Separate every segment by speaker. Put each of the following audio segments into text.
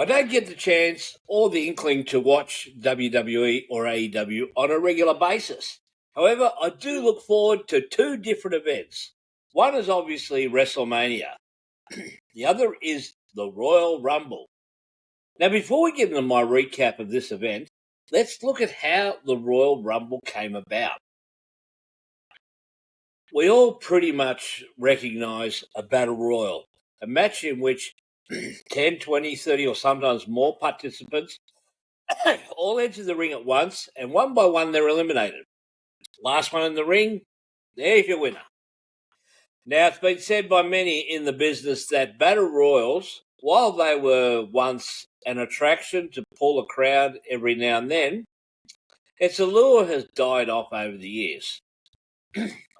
Speaker 1: I don't get the chance or the inkling to watch WWE or AEW on a regular basis. However, I do look forward to two different events. One is obviously WrestleMania. The other is the Royal Rumble. Now, before we get into my recap of this event, let's look at how the Royal Rumble came about. We all pretty much recognise a Battle Royal, a match in which 10, 20, 30 or sometimes more participants all enter the ring at once, and one by one they're eliminated. Last one in the ring, there's your winner. Now, it's been said by many in the business that Battle Royals, while they were once an attraction to pull a crowd every now and then, its allure has died off over the years.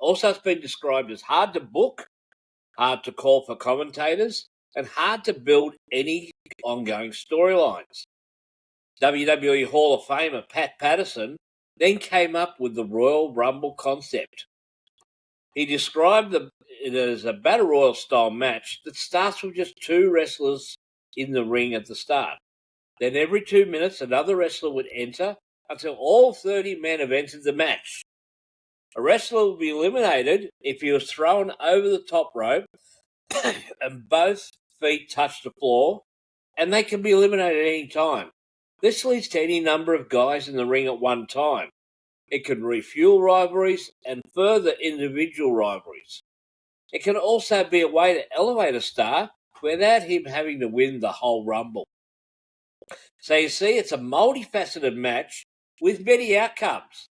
Speaker 1: Also, it's been described as hard to book, hard to call for commentators, and hard to build any ongoing storylines. WWE Hall of Famer Pat Patterson then came up with the Royal Rumble concept. He described it as a Battle Royal style match that starts with just two wrestlers in the ring at the start. Then every 2 minutes another wrestler would enter until all 30 men have entered the match. A wrestler would be eliminated if he was thrown over the top rope and both feet touch the floor, and they can be eliminated at any time. This leads to any number of guys in the ring at one time. It can refuel rivalries and further individual rivalries. It can also be a way to elevate a star without him having to win the whole Rumble. So you see, it's a multifaceted match with many outcomes.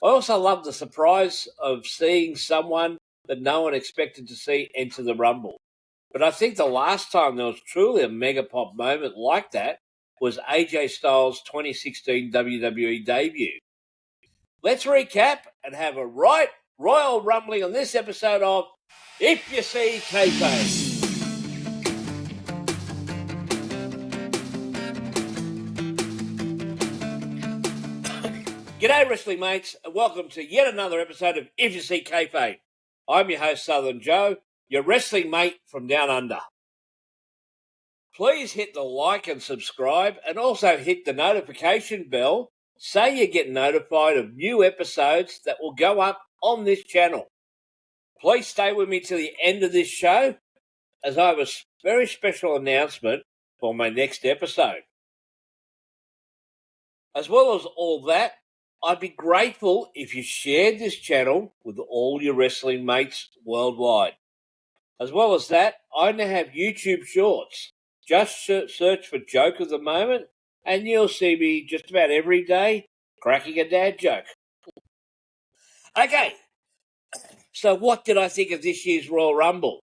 Speaker 1: I also love the surprise of seeing someone that no one expected to see enter the Rumble. But I think the last time there was truly a mega pop moment like that was AJ Styles' 2016 WWE debut. Let's recap and have a royal rumbling on this episode of If You See Kayfabe. G'day wrestling mates, and welcome to yet another episode of If You See Kayfabe. I'm your host SouthernJoe, your wrestling mate from down under. Please hit the like and subscribe, and also hit the notification bell so you get notified of new episodes that will go up on this channel. Please stay with me to the end of this show, as I have a very special announcement for my next episode. As well as all that, I'd be grateful if you shared this channel with all your wrestling mates worldwide. As well as that, I now have YouTube Shorts. Just search for Joke of the Moment, and you'll see me just about every day cracking a dad joke. Okay, so what did I think of this year's Royal Rumble?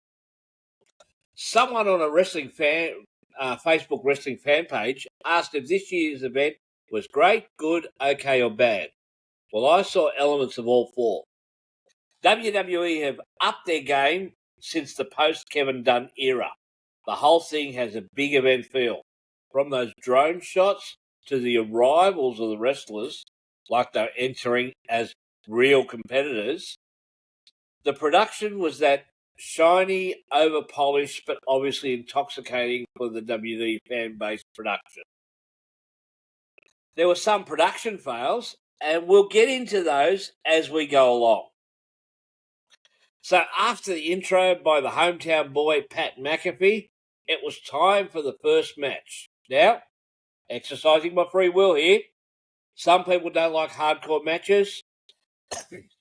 Speaker 1: Someone on a wrestling Facebook wrestling fan page asked if this year's event was great, good, okay, or bad. Well, I saw elements of all four. WWE have upped their game since the post-Kevin Dunn era. The whole thing has a big event feel. From those drone shots to the arrivals of the wrestlers, like they're entering as real competitors, the production was that shiny, over-polished, but obviously intoxicating for the WWE fan-based production. There were some production fails, and we'll get into those as we go along. So after the intro by the hometown boy Pat McAfee, it was time for the first match. Now, exercising my free will here, some people don't like hardcore matches,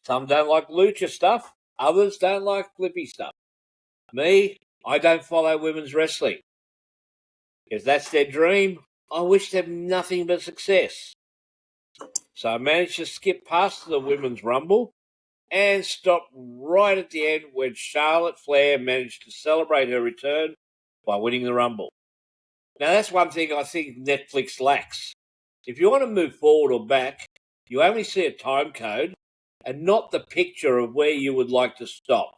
Speaker 1: some don't like lucha stuff, others don't like flippy stuff. Me, I don't follow women's wrestling. If that's their dream, I wish them nothing but success. So I managed to skip past the Women's Rumble and stop right at the end when Charlotte Flair managed to celebrate her return by winning the Rumble. Now, that's one thing I think Netflix lacks. If you want to move forward or back, you only see a time code and not the picture of where you would like to stop.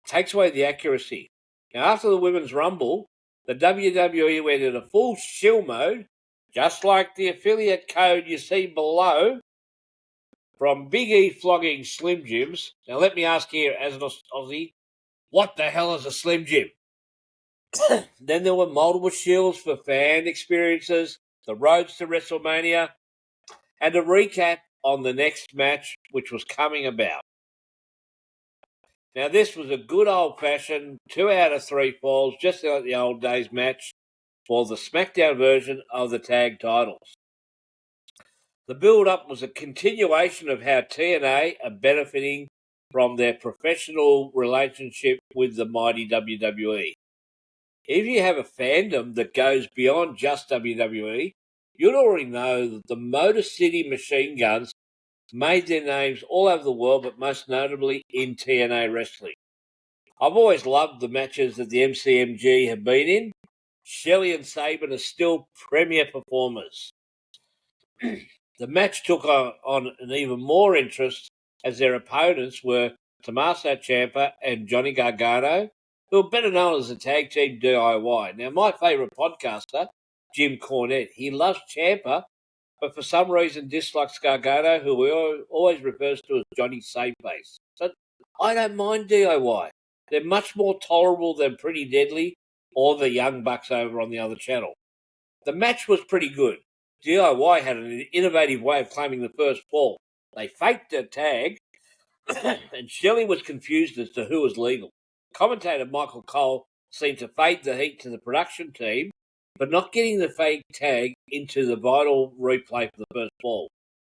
Speaker 1: It takes away the accuracy. Now, after the Women's Rumble, the WWE went into full shill mode, just like the affiliate code you see below, from Big E flogging Slim Jims. Now, let me ask here, as an Aussie, what the hell is a Slim Jim? Then there were multiple shields for fan experiences, the roads to WrestleMania, and a recap on the next match, which was coming about. Now, this was a good old-fashioned 2 out of 3 falls, just like the old days match for the SmackDown version of the tag titles. The build-up was a continuation of how TNA are benefiting from their professional relationship with the mighty WWE. If you have a fandom that goes beyond just WWE, you'd already know that the Motor City Machine Guns made their names all over the world, but most notably in TNA wrestling. I've always loved the matches that the MCMG have been in. Shelley and Saban are still premier performers. The match took on an even more interest as their opponents were Tommaso Ciampa and Johnny Gargano, who are better known as the tag team DIY. Now, my favourite podcaster, Jim Cornette, he loves Ciampa, but for some reason dislikes Gargano, who he always refers to as Johnny Saveface. So I don't mind DIY. They're much more tolerable than Pretty Deadly or the Young Bucks over on the other channel. The match was pretty good. DIY had an innovative way of claiming the first fall. They faked a tag, and Shelley was confused as to who was legal. Commentator Michael Cole seemed to fade the heat to the production team, but not getting the fake tag into the vital replay for the first fall.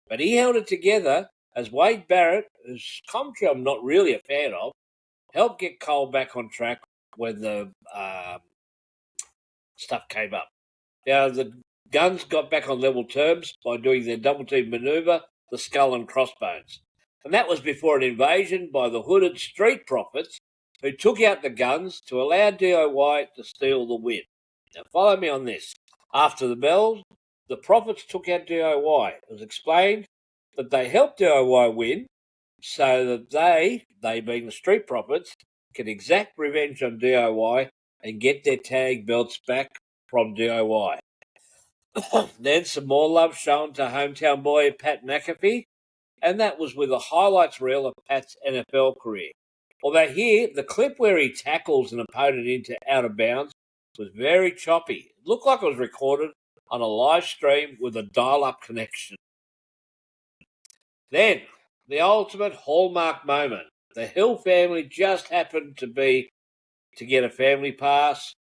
Speaker 1: But he held it together as Wade Barrett, whose commentary I'm not really a fan of, helped get Cole back on track when the stuff came up. Now, the Guns got back on level terms by doing their double team maneuver, the skull and crossbones. And that was before an invasion by the hooded Street Profits, who took out the Guns to allow DIY to steal the win. Now, follow me on this. After the bell, the Profits took out DIY. It was explained that they helped DIY win so that they being the Street Profits, can exact revenge on DIY and get their tag belts back from DIY. Then some more love shown to hometown boy Pat McAfee, and that was with a highlights reel of Pat's NFL career. Although here, the clip where he tackles an opponent into out of bounds was very choppy. It looked like it was recorded on a live stream with a dial-up connection. Then, the ultimate hallmark moment. The Hill family just happened to get a family pass,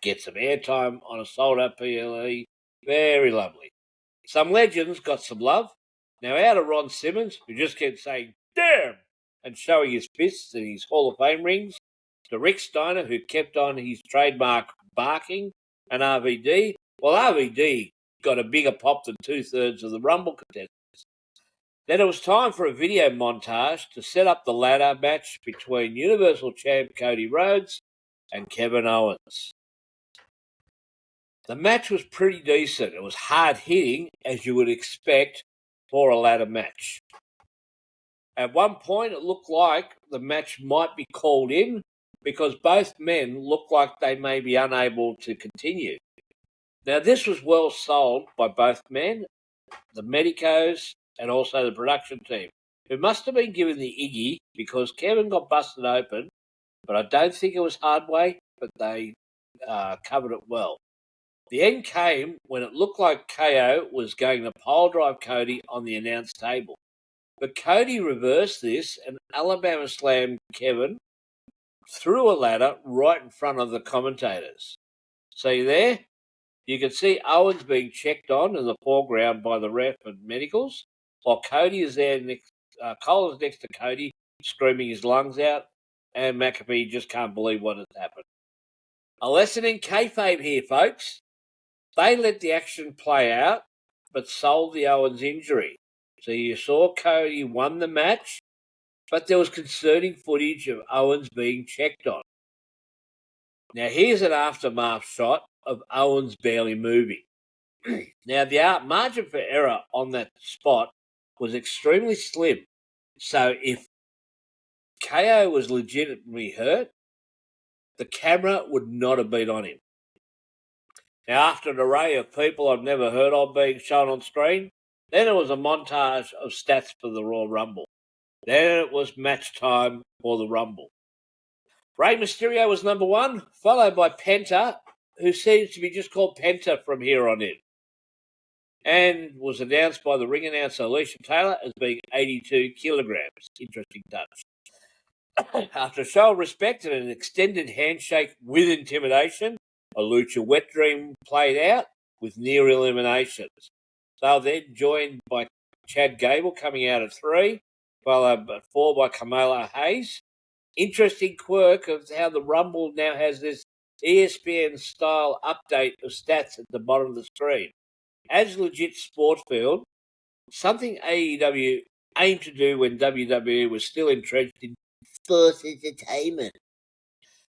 Speaker 1: get some airtime on a sold-out PLE. Very lovely. Some legends got some love. Now, out of Ron Simmons, who just kept saying, damn, and showing his fists and his Hall of Fame rings, to Rick Steiner, who kept on his trademark barking, and RVD. Well, RVD got a bigger pop than 2/3 of the Rumble contestants. Then it was time for a video montage to set up the ladder match between Universal Champ Cody Rhodes and Kevin Owens. The match was pretty decent. It was hard-hitting, as you would expect for a ladder match. At one point, it looked like the match might be called in because both men looked like they may be unable to continue. Now, this was well sold by both men, the medicos, and also the production team, who must have been given the Iggy because Kevin got busted open, but I don't think it was hard way, but they covered it well. The end came when it looked like KO was going to pile drive Cody on the announce table. But Cody reversed this and Alabama slammed Kevin through a ladder right in front of the commentators. See there? You can see Owens being checked on in the foreground by the ref and medicals, while Cody is there Cole is next to Cody, screaming his lungs out, and McAfee just can't believe what has happened. A lesson in kayfabe here, folks. They let the action play out, but sold the Owens injury. So you saw Cody won the match, but there was concerning footage of Owens being checked on. Now here's an aftermath shot of Owens barely moving. Now the margin for error on that spot was extremely slim. So if KO was legitimately hurt, the camera would not have been on him. Now, after an array of people I've never heard of being shown on screen, then it was a montage of stats for the Royal Rumble. Then it was match time for the Rumble. Rey Mysterio was number 1, followed by Penta, who seems to be just called Penta from here on in, and was announced by the ring announcer Alicia Taylor as being 82 kilograms. Interesting touch. After a show of respect and an extended handshake with intimidation, a lucha wet dream played out with near eliminations. They were then joined by Chad Gable coming out at 3, followed at 4 by Carmelo Hayes. Interesting quirk of how the Rumble now has this ESPN-style update of stats at the bottom of the screen. As legit sport field, something AEW aimed to do when WWE was still entrenched in sports entertainment.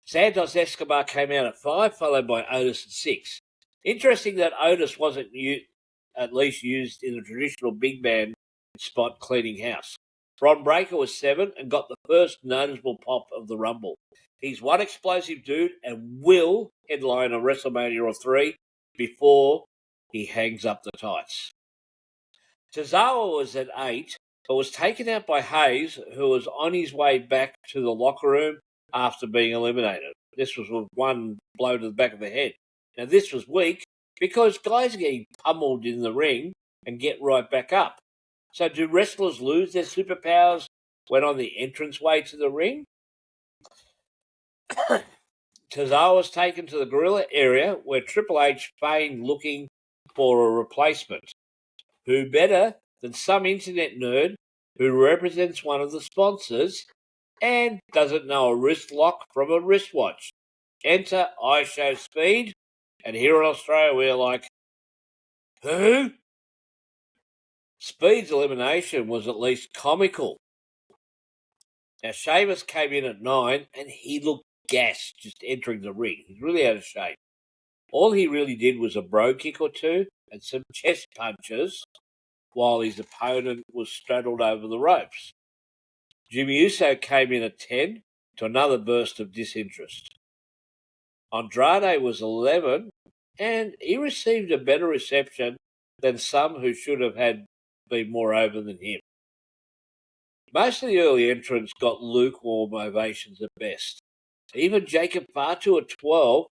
Speaker 1: Santos Escobar came out at 5, followed by Otis at 6. Interesting that Otis wasn't at least used in the traditional big man spot cleaning house. Bron Breakker was 7 and got the first noticeable pop of the Rumble. He's one explosive dude and will headline a WrestleMania or 3 before he hangs up the tights. Tozawa was at 8, but was taken out by Hayes, who was on his way back to the locker room after being eliminated. This was with one blow to the back of the head. Now, this was weak because guys are getting pummeled in the ring and get right back up. So do wrestlers lose their superpowers when on the entranceway to the ring? Tozawa was taken to the gorilla area where Triple H feigned looking for a replacement. Who better than some internet nerd who represents one of the sponsors and doesn't know a wrist lock from a wristwatch? Enter I Show Speed, and here in Australia we're like, who? Speed's elimination was at least comical. Now, Sheamus came in at 9, and he looked gassed just entering the ring. He's really out of shape. All he really did was a bro kick or two and some chest punches while his opponent was straddled over the ropes. Jimmy Uso came in at 10 to another burst of disinterest. Andrade was 11, and he received a better reception than some who should have been more over than him. Most of the early entrants got lukewarm ovations at best. Even Jacob Fatu at 12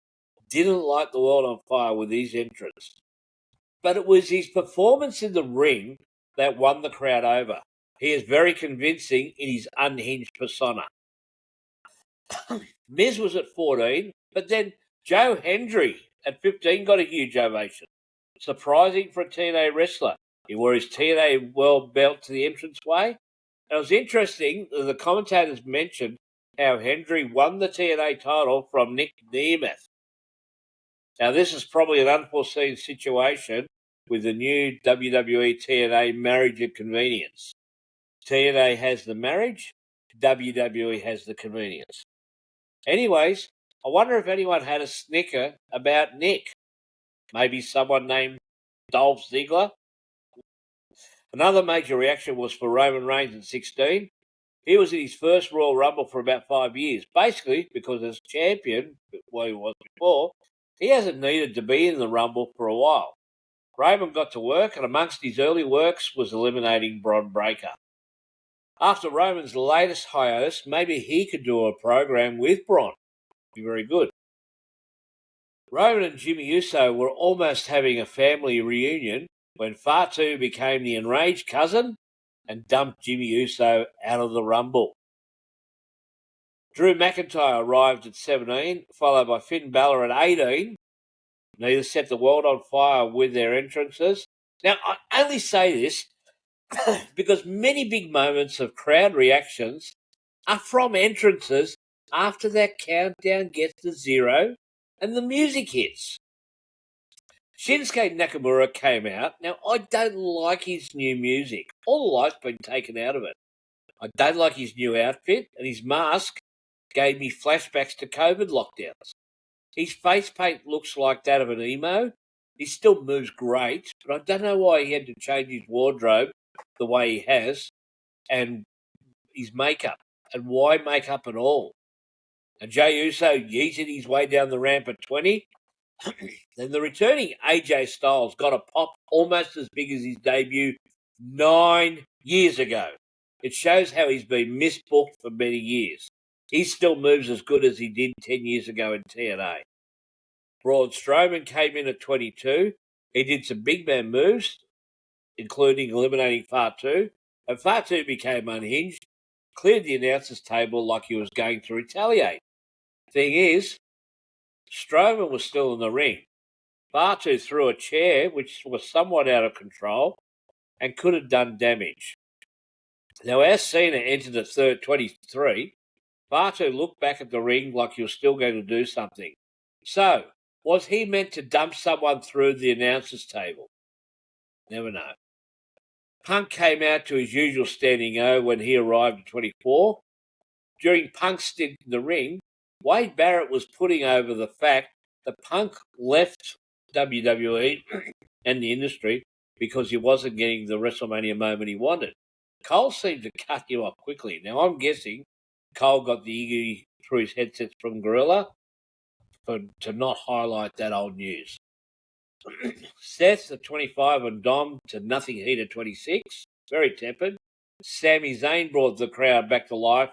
Speaker 1: didn't light the world on fire with his entrance. But it was his performance in the ring that won the crowd over. He is very convincing in his unhinged persona. Miz was at 14, but then Joe Hendry at 15 got a huge ovation. Surprising for a TNA wrestler. He wore his TNA world belt to the entranceway. And it was interesting that the commentators mentioned how Hendry won the TNA title from Nick Nemeth. Now, this is probably an unforeseen situation with the new WWE TNA marriage of convenience. TNA has the marriage, WWE has the convenience. Anyways, I wonder if anyone had a snicker about Nick. Maybe someone named Dolph Ziggler. Another major reaction was for Roman Reigns at 16. He was in his first Royal Rumble for about 5 years, basically because as champion, where he was before, he hasn't needed to be in the Rumble for a while. Roman got to work, and amongst his early works was eliminating Bron Breakker. After Roman's latest hiatus, maybe he could do a program with Bron. Be very good. Roman and Jimmy Uso were almost having a family reunion when Fatu became the enraged cousin and dumped Jimmy Uso out of the Rumble. Drew McIntyre arrived at 17, followed by Finn Balor at 18. Neither set the world on fire with their entrances. Now, I only say this because many big moments of crowd reactions are from entrances after that countdown gets to 0 and the music hits. Shinsuke Nakamura came out. Now, I don't like his new music. All the life's been taken out of it. I don't like his new outfit, and his mask gave me flashbacks to COVID lockdowns. His face paint looks like that of an emo. He still moves great, but I don't know why he had to change his wardrobe the way he has, and his makeup, and why makeup at all. And Jey Uso yeeted his way down the ramp at 20. Then the returning AJ Styles got a pop almost as big as his debut 9 years ago. It shows how he's been misbooked for many years. He still moves as good as he did 10 years ago in TNA. Braun Strowman came in at 22. He did some big man moves, including eliminating Fatu, and Fatu became unhinged, cleared the announcers table like he was going to retaliate. Thing is, Strowman was still in the ring. Fatu threw a chair, which was somewhat out of control, and could have done damage. Now, as Cena entered at 23, Fatu looked back at the ring like he was still going to do something. So, was he meant to dump someone through the announcers table? Never know. Punk came out to his usual standing O when he arrived at 24. During Punk's stint in the ring, Wade Barrett was putting over the fact that Punk left WWE and the industry because he wasn't getting the WrestleMania moment he wanted. Cole seemed to cut him off quickly. Now, I'm guessing Cole got the Iggy through his headsets from Gorilla to not highlight that old news. Seth at 25 and Dom to nothing heat at 26. Very tempered. Sami Zayn brought the crowd back to life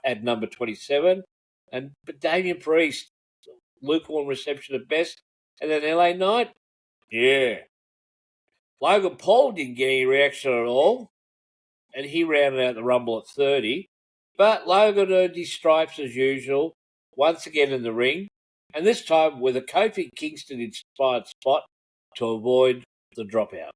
Speaker 1: at number 27. But Damian Priest, lukewarm reception at best. And then LA Knight, yeah. Logan Paul didn't get any reaction at all. And he rounded out the Rumble at 30. But Logan earned his stripes as usual, once again in the ring. And this time with a Kofi Kingston-inspired spot to avoid the dropout.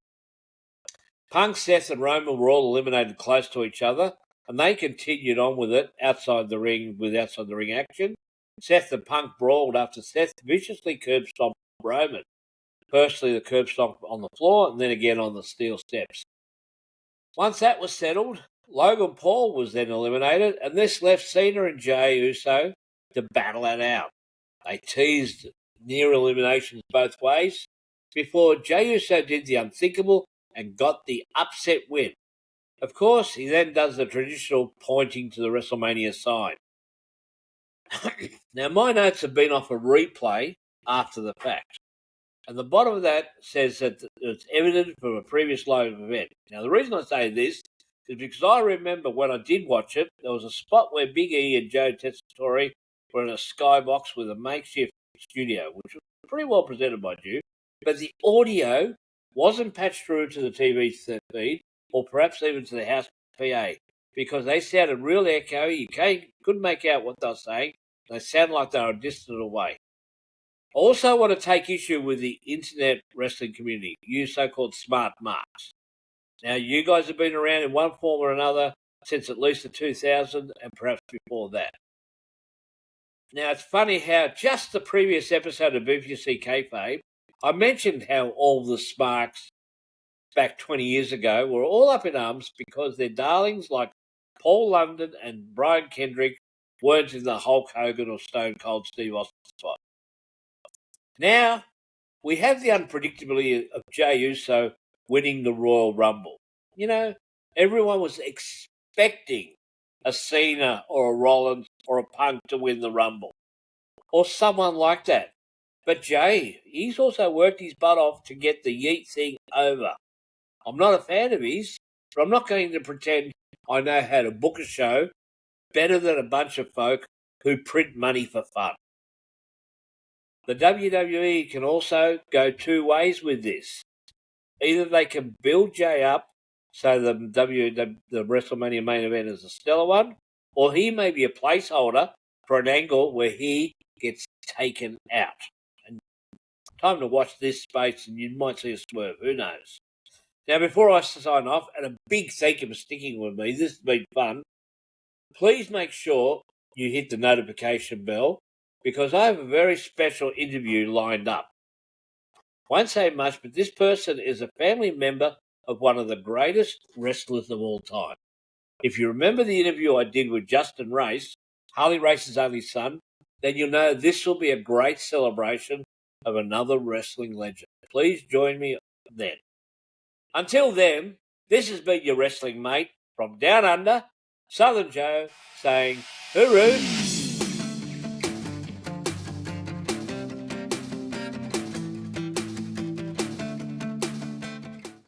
Speaker 1: Punk, Seth and Roman were all eliminated close to each other, and they continued on with it outside the ring with outside the ring action. Seth and Punk brawled after Seth viciously curb stomped Roman. Firstly, the curb stomp on the floor, and then again on the steel steps. Once that was settled, Logan Paul was then eliminated, and this left Cena and Jey Uso to battle it out. They teased near eliminations both ways before Jey Uso did the unthinkable and got the upset win. Of course, he then does the traditional pointing to the WrestleMania sign. Now, my notes have been off a replay after the fact, and the bottom of that says that it's evident from a previous live event. Now, the reason I say this is because I remember when I did watch it, there was a spot where Big E and Joe Tessitore were in a skybox with a makeshift studio, which was pretty well presented by Jew, but the audio wasn't patched through to the TV feed, or perhaps even to the house PA, because they sounded real echoey. You couldn't make out what they were saying. They sounded like they were distant away. I also want to take issue with the internet wrestling community, you so-called smart marks. Now, you guys have been around in one form or another since at least the 2000 and perhaps before that. Now, it's funny how just the previous episode of BBC Kayfabe, I mentioned how all the smarks back 20 years ago were all up in arms because their darlings like Paul London and Brian Kendrick weren't in the Hulk Hogan or Stone Cold Steve Austin spot. Now, we have the unpredictability of Jey Uso winning the Royal Rumble. You know, everyone was expecting a Cena or a Rollins or a Punk to win the Rumble, or someone like that. But Jey, he's also worked his butt off to get the Yeet thing over. I'm not a fan of his, but I'm not going to pretend I know how to book a show better than a bunch of folk who print money for fun. The WWE can also go two ways with this. Either they can build Jey up so the WrestleMania main event is a stellar one, or he may be a placeholder for an angle where he gets taken out. And time to watch this space and you might see a swerve, who knows. Now, before I sign off, and a big thank you for sticking with me, this has been fun, please make sure you hit the notification bell because I have a very special interview lined up. Won't say much, but this person is a family member of one of the greatest wrestlers of all time. If you remember the interview I did with Justin Race, Harley Race's only son, then you'll know this will be a great celebration of another wrestling legend. Please join me then. Until then, this has been your wrestling mate from down under, Southern Joe, saying hooroo.